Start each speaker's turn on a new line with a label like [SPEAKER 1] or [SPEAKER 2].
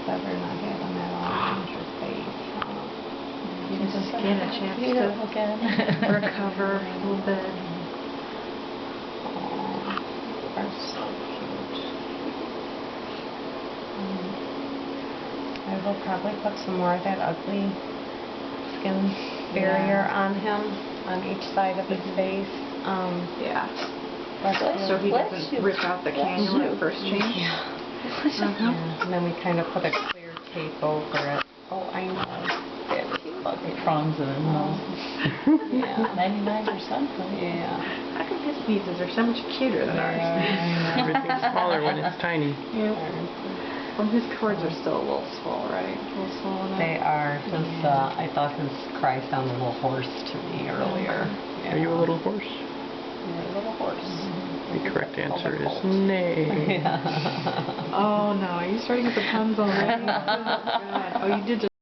[SPEAKER 1] better not having that all around your face.
[SPEAKER 2] Give his skin a chance to recover a little bit.
[SPEAKER 1] Are so cute. I will probably put some more of that ugly skin barrier on him, on each side of his face.
[SPEAKER 2] Yeah.
[SPEAKER 1] So
[SPEAKER 2] he doesn't rip out the cannula at first change.
[SPEAKER 1] Yeah. Yeah. And then we kind of put a clear tape over it. Oh, I know. That is ugly.
[SPEAKER 3] Prongs in his nose.
[SPEAKER 1] Yeah.
[SPEAKER 3] 99%.
[SPEAKER 1] Yeah.
[SPEAKER 2] How come his pieces are so much cuter than ours?
[SPEAKER 4] Everything's smaller when it's tiny.
[SPEAKER 2] Yeah. Well, his cords are still a little swole, right? A little swollen up.
[SPEAKER 1] They are. I thought his cry sounded a little hoarse to me earlier.
[SPEAKER 4] Are you a little horse?
[SPEAKER 1] You're a little horse.
[SPEAKER 4] The correct answer is nay.
[SPEAKER 1] Yeah.
[SPEAKER 2] Oh no, are you starting with the puns already? Oh God. Oh, you did just